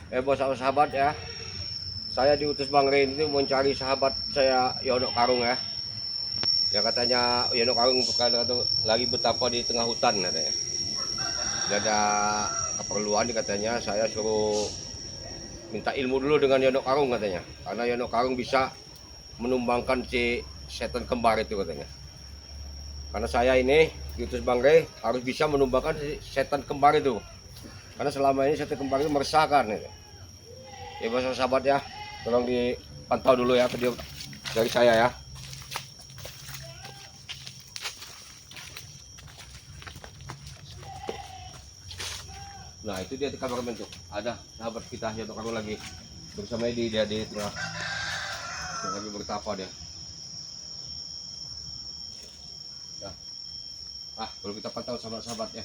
Bos sahabat ya. Saya diutus Bang Rin itu mencari sahabat saya Yono Karung ya. Yang katanya Yono Karung lagi betapa di tengah hutan katanya. Dia ada keperluan katanya saya suruh minta ilmu dulu dengan Yono Karung katanya. Karena Yono Karung bisa menumbangkan si setan kembar itu katanya. Karena saya ini diutus Bang Rin harus bisa menumbangkan si setan kembar itu. Karena selama ini setan kembar itu meresahkan gitu. Ya bos sahabat ya, tolong dipantau dulu ya video dari saya ya. Nah itu dia di kameramen tuh, ada sahabat kita yang Karung lagi bersama dia di tengah lagi bertapa dia. Ya. Kalau kita pantau sama sahabat ya.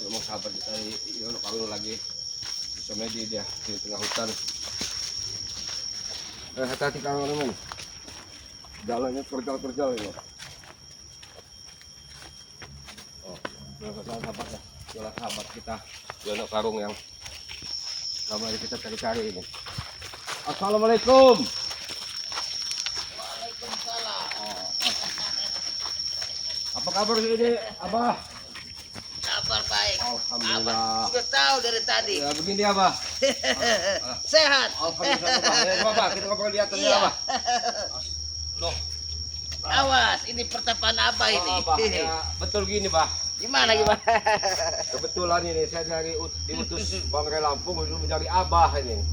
Memang sahabat kita Yono Karung lagi bersama dia di tengah hutan. Hati-hati kameramen, jalannya terjal ini. Sahabat ya, itulah sahabat kita Yono Karung yang selama ini kita cari-cari ini. Assalamualaikum. Waalaikumsalam. Apa kabar ini, Abah? Kabar baik. Alhamdulillah. Abah sudah tahu dari tadi. Ya begini Abah. Sehat. Alhamdulillah. Abah, kita ngobrol di atas ya, Abah. Loh, Awas, ini pertapaan Abah ini. Abah, ya, betul gini, Bah. Gimana? Kebetulan ini saya diutus Bang Ray Lampung untuk mencari Abah ini.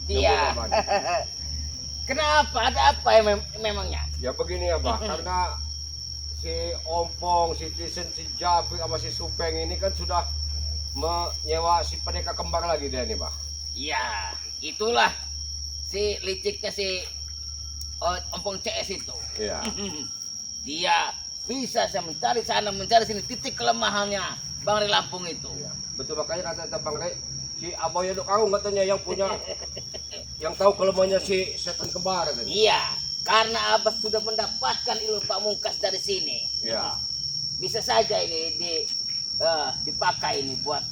Iya. Kenapa? Ada apa ya memangnya? Ya begini ya, Bah. Karena si Ompong, si Tisen, si Jabri sama si Supeng ini kan sudah menyewa si pendekar kembar lagi dia nih, Bah. Iya, itulah si liciknya si Ompong CS itu. Iya. Dia bisa saya mencari sana mencari sini titik kelemahannya Bang Ray Lampung itu. Iya. Betul, makanya kata Bang Ray, si Abah Yono Karung katanya yang punya yang tahu kelemahannya si setan kembar katanya. Iya, karena Abah sudah mendapatkan ilmu pamungkas dari sini. Iya. Bisa saja ini dipakai ini buat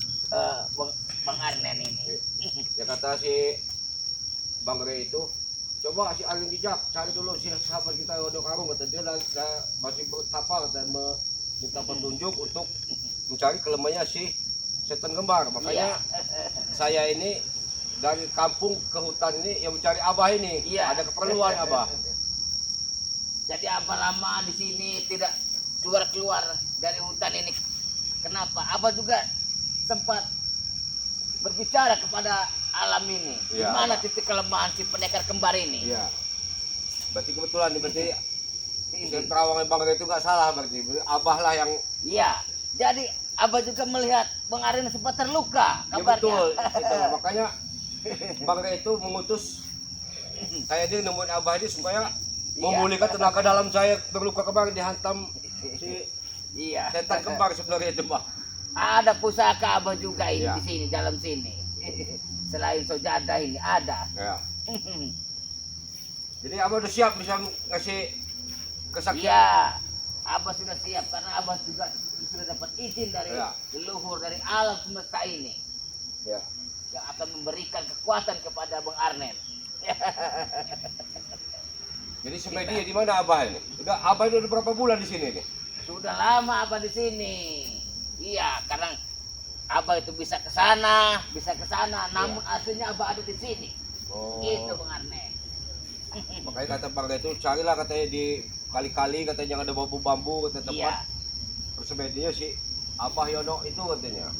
Bang Arnen ini. Ya kata si Bang Ray itu, coba si Alin Dijak cari dulu si sahabat kita Yono Karung, kata dia masih bertapa dan minta petunjuk untuk mencari kelemahannya si setan kembar. Makanya saya ini dari kampung ke hutan ini yang mencari Abah ini. Iya. Ada keperluan Abah. Jadi Abah lama di sini tidak keluar dari hutan ini. Kenapa? Abah juga sempat berbicara kepada alam ini. Iya. Di mana titik kelemahan si pendekar kembar ini? Iya. Berarti kebetulan berarti terawangnya Bang Ray itu nggak salah berarti. Abah lah yang. Iya. Jadi Abah juga melihat Bang Arnen sempat terluka Ya kabarnya. betul. Itu. Makanya Bang Ray itu mengutus saya dia nemuin Abah ini supaya memulihkan tenaga dalam saya terluka kemarin dihantam si Iya. setan kembar sebenarnya itu, Pak. Ada pusaka Abah juga ini Iya. di sini dalam sini. Selain sojadah ini ada. Ya. Jadi Abah udah siap bisa ngasih kesaksian. Iya. Abah sudah siap karena Abah juga sudah dapat izin dari Ya. leluhur dari alam semesta ini Ya. yang akan memberikan kekuatan kepada Bang Arnen. Jadi semedia di mana Abah ini? Abah itu udah berapa bulan di sini nih? Sudah lama Abah di sini. Iya, karena Abah itu bisa ke sana, namun aslinya Abah ada di sini. Oh. Gitu Bang Arnen. Makanya kata Bang Ray itu carilah katanya di kali-kali katanya yang ada bambu-bambu kata tempat. Iya. Persembedianya si Abah Yono itu katanya.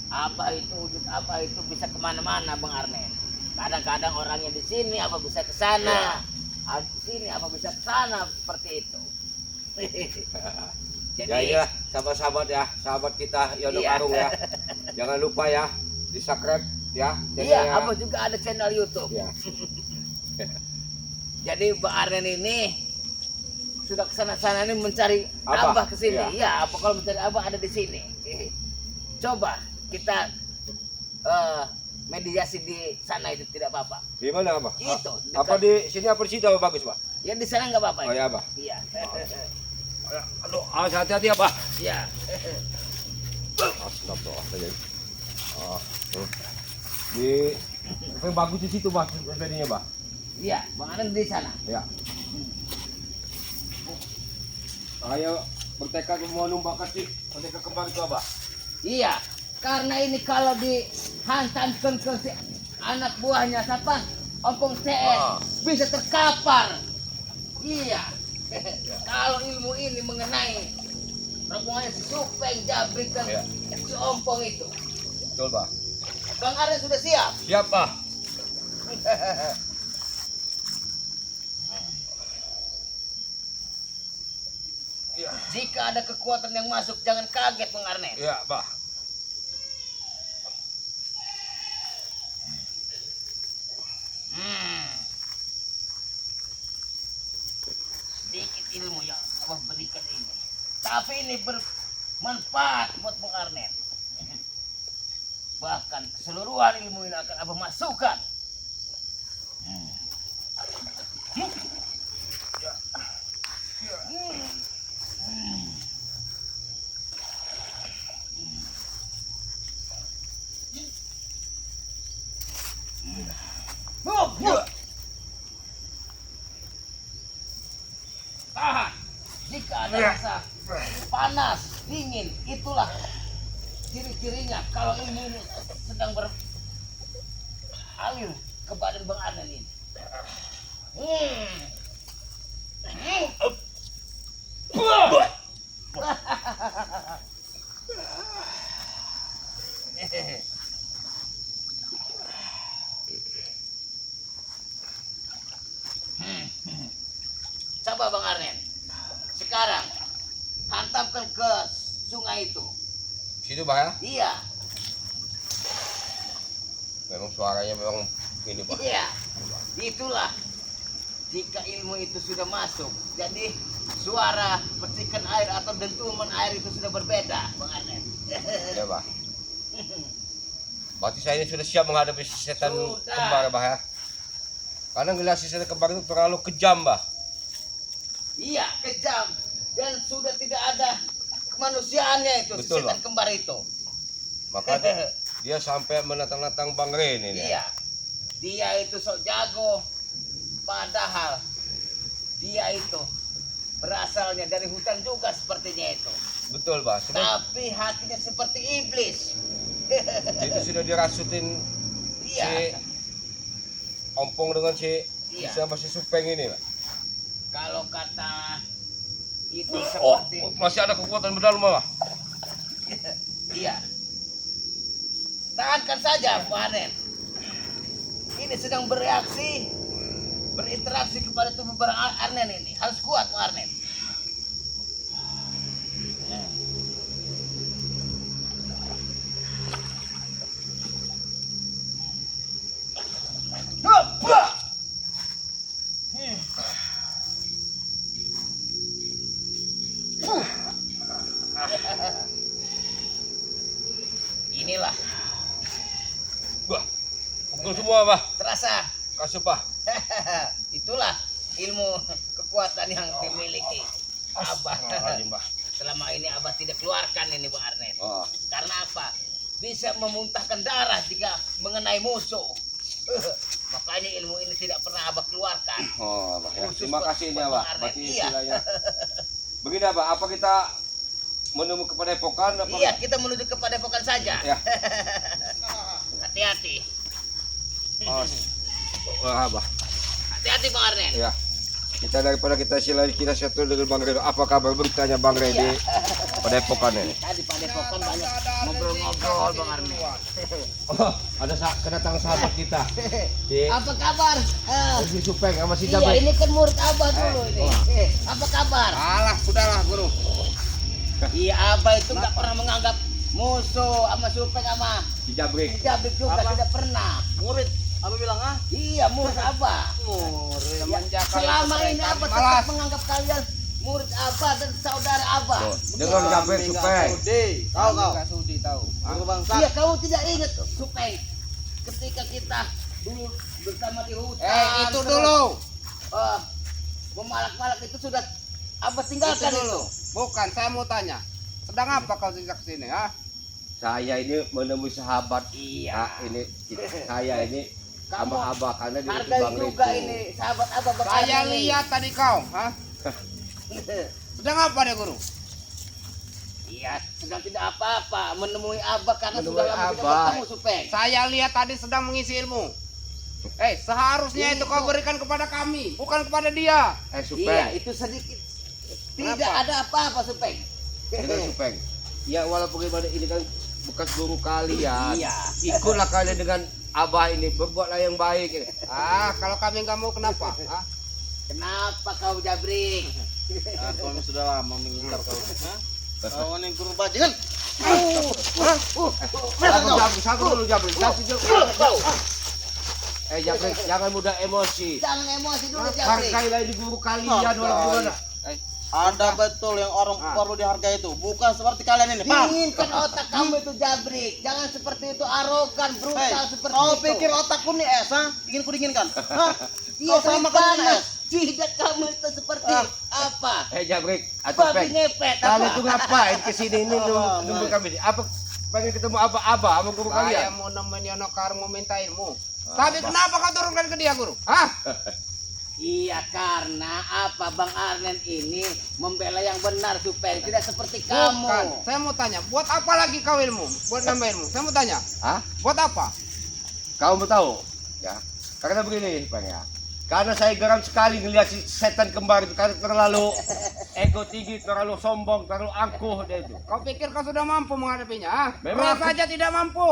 Abah itu wujud Abah itu bisa kemana-mana Bang Arnen. Kadang-kadang orangnya di sini Abah bisa ke sana. Di sini Abah bisa ke sana seperti itu. Jadi, Ya iya, sahabat-sahabat ya, sahabat kita Yono Iya. Karung ya. Jangan lupa ya, di subscribe ya. iya, channelnya. Abah juga ada channel YouTube. Ya. Jadi Bang Arnen ini sudah kesana-sana ini mencari Abah, Abah ke sini. iya. Iya, apa kalau mencari Abah ada di sini. Coba kita mediasi di sana itu tidak apa-apa. Di mana Abah? Itu, Apa dekat. di sini apa di situ Abah bagus, Pak? Ya di sana nggak apa-apa. Oh ya, Abah. Iya. Aduh, hati-hati ya, Bah. Iya. Astagfirullahaladzim. Di yang bagus di situ, Bah, sepedanya, Bah. Iya, Bang Arnen di sana. Ya. Saya bertekad mau numbang kasih mereka kembali ke Abah. Iya, karena ini kalau dihantamkan ke si anak buahnya siapa? Ompong CS bisa terkapar. Iya. Kalau ilmu ini mengenai rombongannya si Supeng, Jabrik dan Iya. si Ompong itu. Betul, Bah. Bang Arnen sudah siap? Siap, Bah. Jika ada kekuatan yang masuk, jangan kaget, Bang Arnen. Iya, Bah. Sedikit ilmu yang Abah berikan ini. Tapi ini bermanfaat buat Bang Arnen. Bahkan keseluruhan ilmu ini akan Abah masukkan. Tahan. Jika ada rasa panas, dingin, itulah ciri-cirinya kalau ilmu ini sedang beralir ke badan Bang Arnen ini. Coba Bang Arnen, sekarang hantamkan ke sungai itu. Situ, Bah, ya. Iya, Memang suaranya memang ini, Bah. iya. Itulah jika ilmu itu sudah masuk, jadi suara petikan air atau dentuman air itu sudah berbeda, Bang Arnen. Ya, Bah. Berarti saya ini sudah siap menghadapi setan Sudah. kembar, Bah, ya. Karena ngelihat setan kembar itu terlalu kejam, Bah. Iya, kejam dan sudah tidak ada kemanusiaannya itu Betul, setan Bang. kembar itu. Maka dia sampai menatang-natang Bang Ren ini. Iya, dia itu sok jago, padahal dia itu berasalnya dari hutan juga sepertinya itu. Betul, Bah. Tapi hatinya seperti iblis. Itu sudah dirasutin si Iya, Ompong dengan si Iya. sama si Supeng ini, Pak. kalau kata itu Oh, seperti masih ada kekuatan berdalam, Pak. iya. Tahankan saja, Pak Arnen. Ini sedang bereaksi, berinteraksi kepada tubuh Bang Arnen ini. Harus kuat, Pak Arnen. Inilah Wah, pukul semua, Pak. terasa. Kasih, Pak. Itulah ilmu kekuatan yang dimiliki Abah. Astagfirullahaladzim, Pak. Selama ini Abah tidak keluarkan ini, Bang Arnen. Oh, Karena apa? Bisa memuntahkan darah jika mengenai musuh. Makanya ilmu ini tidak pernah Abah keluarkan. oh, Pak, ya. Khusus Terima buat kasih ini, Bang Pak. Arnen. Berarti Iya. istilahnya. Begini, Pak. Apa kita menuju ke Padepokan? Apa? Iya, kita menuju ke Padepokan saja. Ya. Hati-hati. Oh, wah, Pak. Hati-hati, Bang Arnen. Ya. Kita daripada kita silai kita satu dengan Bang Ren. Apa kabar beritanya Bang Ren di Padepokan ini? Tadi Padepokan banyak ngobrol-ngobrol, Bang Arnen. Oh, ada kedatangan sahabat kita. Si Apa kabar? si Supeng sama si Iya, Jabrik. ini kan murid Abah dulu ini. Apa kabar? Alah, sudahlah, Guru. Iya, Abah itu nggak pernah menganggap musuh sama Supeng sama Si Jabrik. Jabrik juga tidak pernah. Murid, apa bilang ah? Iya, murid Abah. Murid Ya, selama ini Abah tetap menganggap kalian murid Abah dan saudara Abah. Tuh, dengan Jabrik Supeng. Tahu kau? Enggak sudi tahu. Guru bangsa. Iya, kamu tidak ingat Supeng ketika kita dulu bersama di hutan. Itu terus, dulu. memalak-malak itu sudah Abah tinggalkan Itu dulu. itu. Bukan, saya mau tanya. Sedang apa kau sejak sini, ha? Saya ini menemui sahabat. Iya. Ini saya ini Kamu sama abah karena di hargai Bang juga Rito. ini sahabat abah Bang Saya Arnen nih. lihat tadi kau, ha? Sedang apa deh, Guru? Iya, sedang tidak apa-apa menemui abah karena Menemui sudah lama tidak Abah. bertemu Supeng. Saya lihat tadi sedang mengisi ilmu. Seharusnya itu kau berikan kepada kami, bukan kepada dia. Iya, Supeng. itu sedikit. Tidak Kenapa? ada apa-apa Supeng. Dengan Supeng. Ya walaupun gimana ini kan bekas guru kalian. Iya. Ikutlah kalian dengan abah ini, berbuatlah yang baik. Kalau kami nggak mau kenapa? Ha? Kenapa kau Jabrik? Kau sudah lama mengincar kau. Kau ini guru bajingan. Sabar dulu Jabrik. Jabrik, jangan mudah emosi. Jangan emosi dulu Jabrik. Hargailah ini guru kalian walaupun gimana. Ada betul yang orang perlu dihargai itu, bukan seperti kalian ini. Paham? Dinginkan otak kamu itu Jabrik. Jangan seperti itu arogan, brutal seperti kau itu. pikir otakku nih es, ha? Ingin ku dinginkan? Hah? Iya, Kau sama sama kan es? Jidat kamu itu seperti apa? Jabrik, atau Babi Peng. ngepet Kalian apa? tuh ngapain kesini ini nunggu kami? Apa pengen ketemu abah sama guru Saya kalian? mau nemenin Yono Karung meminta ilmu. Tapi kenapa kau turunkan ke dia, Guru? Hah? Iya, karena apa Bang Arnen ini membela yang benar supaya tidak seperti kamu. Bukan. Saya mau tanya, buat apa lagi kau ilmu? Buat nambah ilmu. Saya mau tanya, Hah? buat apa? Kau mau tahu? Ya, karena begini, Bang ya. Karena saya geram sekali ngelihat si setan kembar itu karena terlalu ego tinggi, terlalu sombong, terlalu angkuh dia itu. Kau pikir kau sudah mampu menghadapinya? Ah? Memang Memang aku- saja tidak mampu.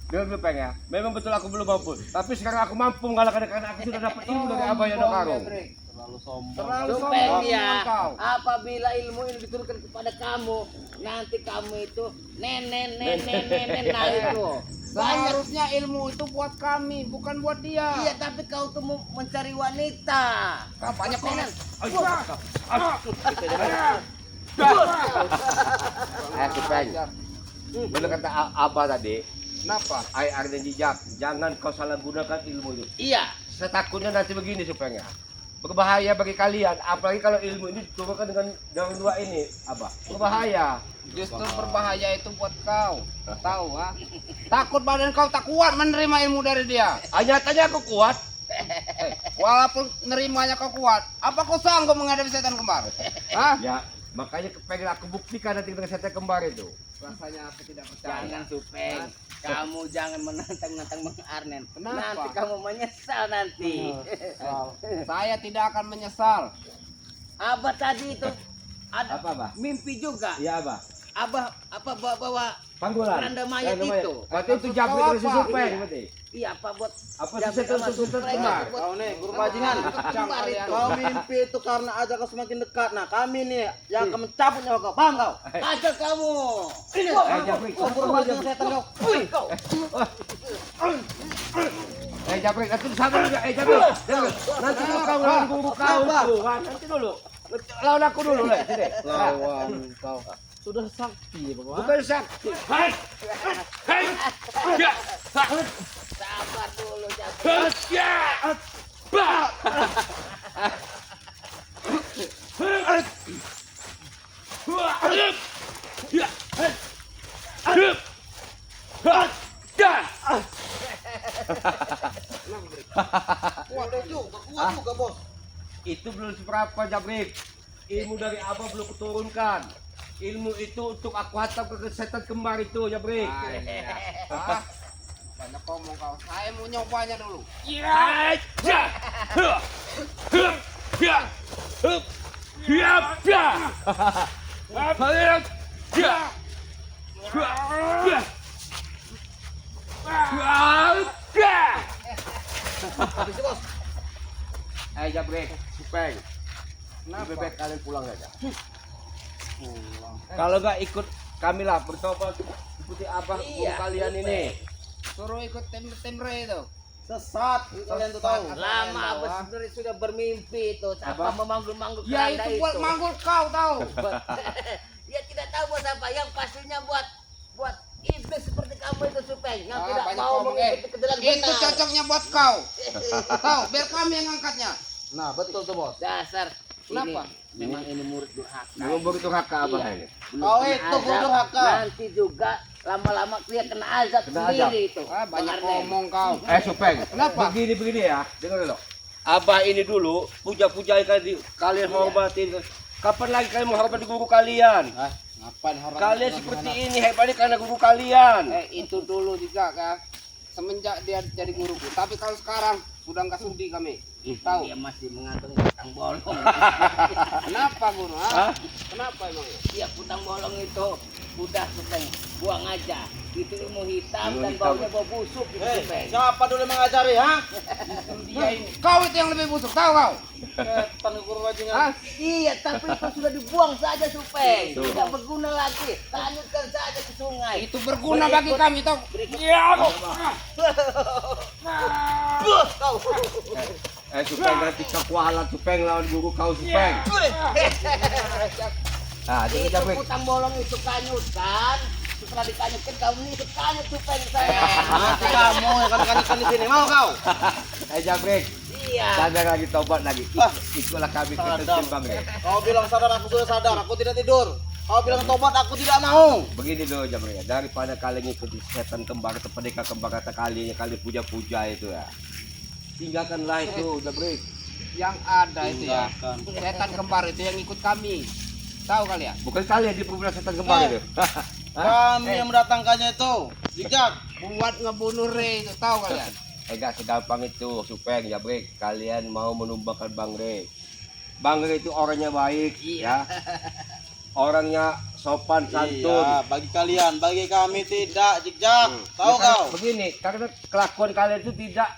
Dengar dulu Peng ya. Memang betul aku belum mampu, tapi sekarang aku mampu mengalahkan karena aku sudah dapat ilmu dari Abah Yono Karung. Terlalu sombong. Supaya dengan dia kau. apabila ilmu ini diturunkan kepada kamu, nanti kamu itu nenek nah itu. Banyak. Seharusnya ilmu itu buat kami, bukan buat dia. Iya, tapi kau tuh mau mencari wanita. Apanya kau? Peng. Benar kata Abah tadi, Kenapa? Ai Arden Jijak, jangan kau salah gunakan ilmu itu. Iya. Setakutnya nanti begini Supeng ya. Berbahaya bagi kalian, apalagi kalau ilmu ini diturunkan dengan daun dua ini, Abah. Berbahaya. Justru berbahaya itu buat kau. Tahu, ha? Takut badan kau tak kuat menerima ilmu dari dia. Nyatanya aku kuat. Walaupun nerimanya kau kuat, apa kau sanggup menghadapi setan kembar? Hah? Ya, makanya pengen aku buktikan nanti dengan setan kembar itu. Rasanya aku tidak percaya. Jangan Supeng. Kamu jangan menantang Bang Arnen. Kenapa? Nanti kamu menyesal nanti. Saya tidak akan menyesal. Abah tadi itu ada Apa, Abah? mimpi juga. Iya, Abah. Abah apa bawa Panggulan. Keranda mayat itu. Berarti itu Maksud Jabrik kau dari si apa? Supeng Iya. berarti. iya apa buat Apa si Jabrik setan sama setan Supeng kembar? itu buat- Kau nih, guru bajingan. Kembar itu. Kau mimpi itu karena aja kau semakin dekat. Nah kami nih yang akan mencabut nyawa kau. Paham kau? Ajar kamu. Ini Jabrik. Kumpul bajingan setan kau. Wih, kau. Jabrik, nanti sabar juga. Jabrik. Dengar. Nanti kau lawan guru kau itu. Nanti dulu. Lawan aku dulu lah. Sini. Lawan kau. Sudah sakti, Bapak. Bukan sakti. Sabar dulu Jabrik. Kuat juga, Bos. Itu belum seberapa Jabrik. Ilmu dari Abah belum kuturunkan. Ilmu itu untuk aku hantam ke setan kembar itu Jabrik. Ah, banyak ngomong kau. Saya mau nyobanya dulu. Jabrik, Supeng. Lebih baik kalian pulang aja. Kalau nggak ikut kami lah bertobat ikuti Abah guru Iya, kalian ini. Suruh ikut tim Re itu. Sesat, kalian tuh tahu. Lama Abah sebenarnya sudah bermimpi itu. Apa memanggul-manggul Ya keranda itu buat manggul kau tahu. Ya tidak tahu buat apa. Yang pastinya buat iblis seperti kamu itu Supeng yang Ah, tidak banyak mau ngomong, mengikuti kejalan Itu benar. cocoknya buat kau. Tahu, biar kami yang angkatnya. Nah, betul tuh, Bos. Dasar. Kenapa? Ini Memang ini murid durhaka. Memang begitu haka abah ini. Belum Kau kena itu azab, durhaka. Nanti juga lama-lama dia kena azab Kena sendiri itu. Ah, banyak Bang Arden. ngomong kau. Supeng. Kenapa? Begini ya, dengar dulu. Abah ini dulu puja-puja kalian hormatin. Kapan lagi kalian menghormati guru kalian? Ngapain harap? Kalian seperti ini hebatnya karena guru kalian. Itu dulu juga kan. Semenjak dia jadi guruku. Tapi kalau sekarang sudah nggak sudi kami. Tahu? Dia masih mengantung putang bolong. Kenapa guru? Hah? Kenapa emangnya? Iya, putang bolong itu udah Supeng, buang aja. Itu ilmu hitam Ilmu dan hitam. baunya bau busuk gitu Supeng. Siapa dulu yang mengajari, ha? Dia ini. Kau itu yang lebih busuk, tahu kau? Setan guru bajingan. Hah? Iya, tapi itu sudah dibuang saja Supeng. Betul. Tidak berguna lagi. Tanyutkan saja ke sungai. Itu berguna bagi kami tahu. Supeng nanti kekualan Supeng lawan guru kau Supeng. Nah, jadi Itu Jabrik. putang bolong itu kanyutkan. Setelah dikanyutkan kamu ini itu kanyut Supeng saya. Nanti kamu yang kan di sini. Mau kau? Jabrik. Iya. Sadar lagi, tobat lagi. Ikutlah kami ke Sadar. Timbang ya. Kau bilang sadar, aku sudah sadar. Aku tidak tidur. Kau bilang tobat, aku tidak mau. Begini dulu Jabrik ya. Daripada kalian ikuti setan kembar atau pendekar kembar kata kalian puja-puja itu ya. Tinggalkanlah itu Jabrik. Yang ada itu ya. Tinggalkan. Setan kembar itu yang ikut kami. Tahu kalian? Bukan kalian di perbuatan setan kembar itu. Kami yang mendatangkannya itu. Jejak. Buat ngebunuh Rey itu, tahu kalian? Enggak segampang itu Supeng Jabrik. Kalian mau menumbangkan Bang Rey. Bang Rey itu orangnya baik ya. Orangnya sopan santun. Iya, bagi kalian, bagi kami tidak, Jejak. Tahu Ya, karena kau? begini, karena kelakuan kalian itu tidak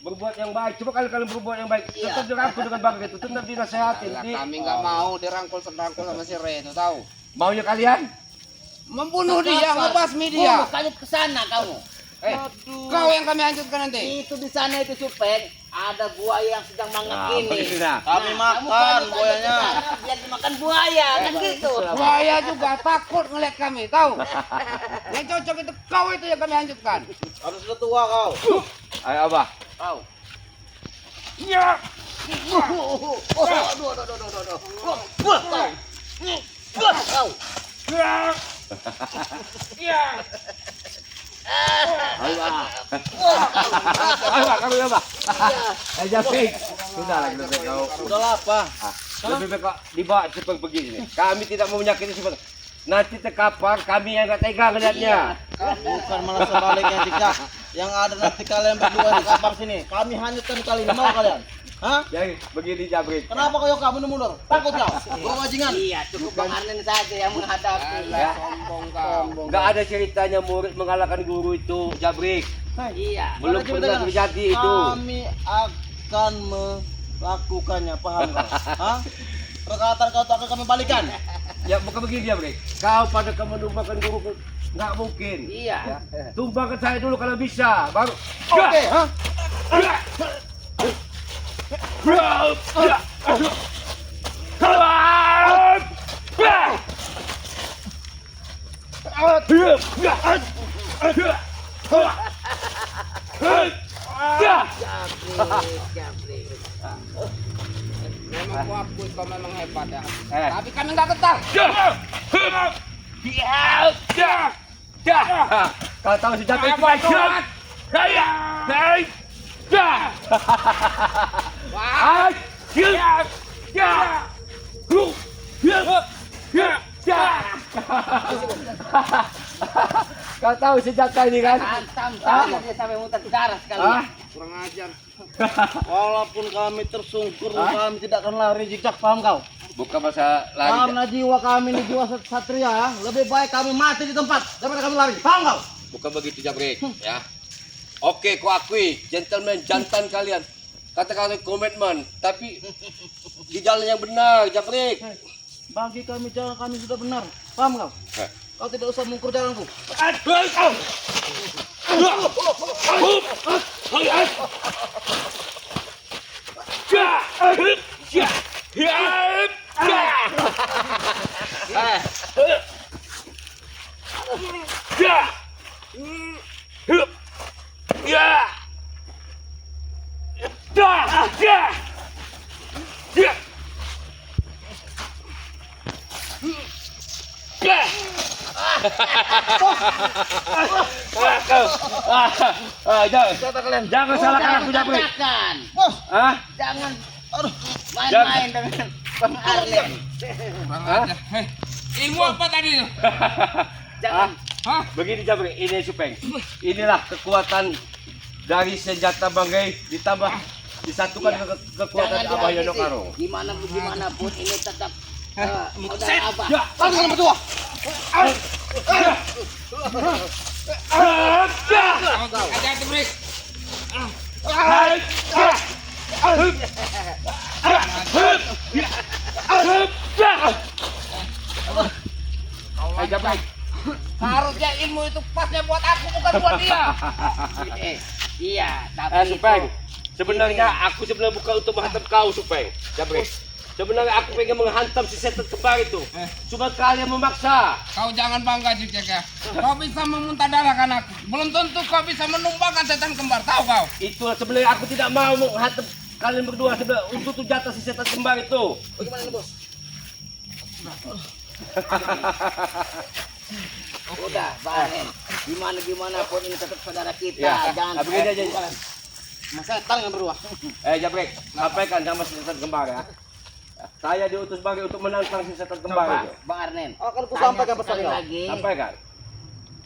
berbuat yang baik. Coba kalian berbuat yang baik, Iya. tetap dirangkul dengan Bang Rey itu, tetap dinasehatin. Alah, Di- kami nggak mau dirangkul-serangkul sama si Rey itu, tahu? Maunya kalian? Membunuh dia, ngebasmi dia. Kanyut ke sana kamu. Kau yang kami hancurkan nanti. Itu di sana itu Supeng, ada buaya yang sedang mangap ini. begitu nah. Kami Nah, makan kamu kanyut aja ke buayanya. sana, biar dimakan buaya kan gitu. Buaya juga takut ngeliat kami, tahu? Yang cocok itu kau itu yang kami hancurkan. Harus sudah tua kau. Ayo Abah. Tahu. Ya. Aduh. Kau. Ayo Abah. Ayo Abah, kamu Abah. Ayo Jabrik. Sudah lagi lebih baik kau. Udahlah, apa? Lebih baik kau dibawa seperti begini. Kami tidak mau menyakiti seperti. Nanti terkapar, kami yang nggak tega ngeliatnya. Bukan malah sebaliknya, Jejak. Yang ada nanti kalian berdua di kamar sini. Kami hanyutkan kali ini. Mau kalian? Hah? Jadi begini Jabrik. Kenapa kau Yoka mundur-mundur? Takut kau? Gua bajingan. Iya, cukup Bang Arden saja yang menghadapi. Alah, sombong kau. Nggak ada ceritanya murid mengalahkan guru itu Jabrik. Iya. Belum Mana pernah ceritanya? terjadi itu. Kami akan melakukannya, paham kau? Hah? Perkataan kau tak akan kami balikan. Ya bukan begini Jabrik. Kau pada kamu menumbangkan guru nggak mungkin. Iya. Tumbangkan saya dulu kalau bisa. Baru. Oke, hah? Jabrik. Memang ku akui kau memang hebat ya. Eh. Tapi kami nggak ketar. Kau tahu si Jabrik itu baik. Kau tahu senjata ini kan? Hantam saja dia sampai muntah darah sekali. Hah? Kurang ajar. Walaupun kami tersungkur, kami tidak akan lari, Jejak, paham kau? Bukan masa lari. Karena jiwa kami ini jiwa satria, ya. Lebih baik kami mati di tempat daripada kami lari, paham kau? Bukan begitu Jabrik, ya. Oke, ku akui, gentleman, jantan kalian. Kata-kata komitmen, tapi di jalan yang benar, Jabrik. Bagi kami jalan kami sudah benar, paham kau? Kau tidak usah mengukur jalanku. Jangan salahkan aku Jabrik. Katakan. Hah? Jangan main-main dengan Bang Arlen. Hah? Ilmu apa tadi? Jangan. Hah? Begini Jabrik, ini Supeng. Inilah kekuatan dari senjata banggai ditambah disatukan Iya. kekuatan Jangan Abah Yono direvisi. Karung. Gimana pun ini tetap modal Abah. Ya, Tangan berdua. Hati-hati, Brik. Jabrik. Harusnya ilmu itu pasnya buat aku, bukan buat dia. Iya, tapi Supeng. itu Sebenarnya aku sebenarnya bukan untuk menghantam kau, Supeng. Jabrik. Sebenarnya aku pengen menghantam si setan kembar itu. Cuma kalian memaksa. Kau jangan bangga, Cicek. Kau bisa memuntah darahkan aku. Belum tentu kau bisa menumbangkan setan kembar. Tahu kau? Itulah sebenarnya aku tidak mau menghantam kalian berdua sebenarnya untuk jatah si setan kembar itu. bagaimana nih, Bos? Udah, Bang Arlen. Gimana pun ini tetap saudara kita. Ya, Jangan begini aja. Masalah tangan berdua. Jabrik, sampaikan sama si setan kembar ya. Saya diutus sebagai untuk menantang si setan kembar Coba, itu. Bang Arlen. Akan ku tanya sampaikan pesan sekali kau. lagi. Sampaikan.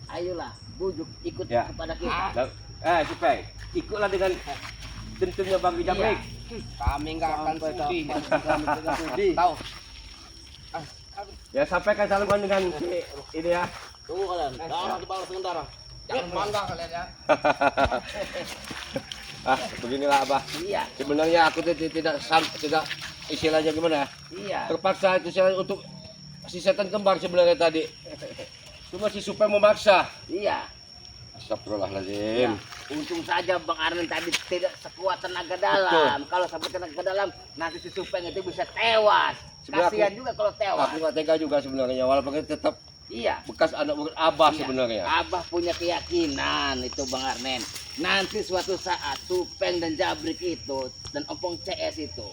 Ayolah, bujuk ikut Ya. kepada kita. Supeng, ikutlah dengan tentunya bagi Jabrik. Kami nggak akan sudi. Sudi. Tahu? Ya sampaikan salamkan dengan si ini ya. Tunggu kalian. Jangan dibalas sementara. Jangan bangga kalian ya. Beginilah Abah. Iya, Sebenarnya aku tidak istilahnya gimana ya? iya. Terpaksa itu saya untuk si setan kembar sebenarnya tadi. Cuma si Supeng memaksa. Iya. Astagfirullahaladzim. Untung saja Bang Arlen tadi tidak sekuat tenaga dalam. Kalau sampai tenaga dalam, nanti si Supeng itu bisa tewas. Sebenarnya Kasihan juga kalau tewas. Aku nggak tega juga sebenarnya, walaupun tetap Iya. bekas anak bukan Abah Iya. sebenarnya. Abah punya keyakinan itu Bang Arlen. Nanti suatu saat Supeng dan Jabrik itu dan Opong CS itu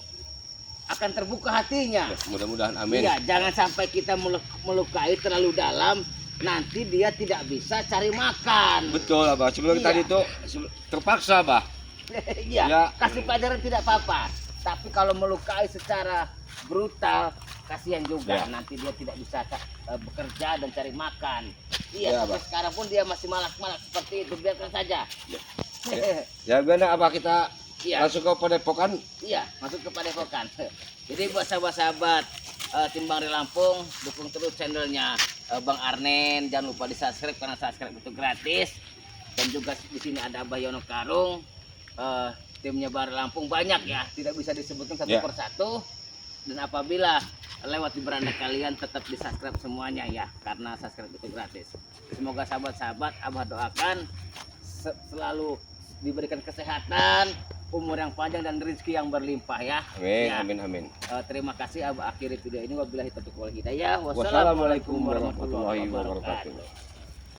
akan terbuka hatinya. Ya, mudah-mudahan amin. Iya, jangan sampai kita melukai terlalu dalam. Nanti dia tidak bisa cari makan. Betul Abah. Sebelum Iya. tadi itu terpaksa Abah. Iya, Ya. kasih pelajaran tidak apa-apa. Tapi kalau melukai secara brutal, kasihan juga. Ya. Nanti dia tidak bisa bekerja dan cari makan. Ya, Iya, sampai Abah. sekarang pun dia masih malak-malak seperti itu. Biarkan saja. Ya benar Abah, kita Iya. langsung ke Padepokan. Iya, masuk ke Padepokan. Jadi buat sahabat-sahabat tim Bang Ri Lampung, dukung terus channelnya Bang Arnen. Jangan lupa di subscribe karena subscribe itu gratis. Dan juga di sini ada Abah Yono Karung. Timnya Bang Ri Lampung banyak ya, tidak bisa disebutkan satu Ya. persatu. Dan apabila lewat di beranda kalian tetap di subscribe semuanya ya, karena subscribe itu gratis. Semoga sahabat-sahabat Abah doakan selalu diberikan kesehatan, umur yang panjang dan rezeki yang berlimpah ya. Amin, Ya. amin, amin. Terima kasih Abah akhiri video ini. Wabillahi taufiq wal hidayah. Wassalamualaikum warahmatullahi wabarakatuh.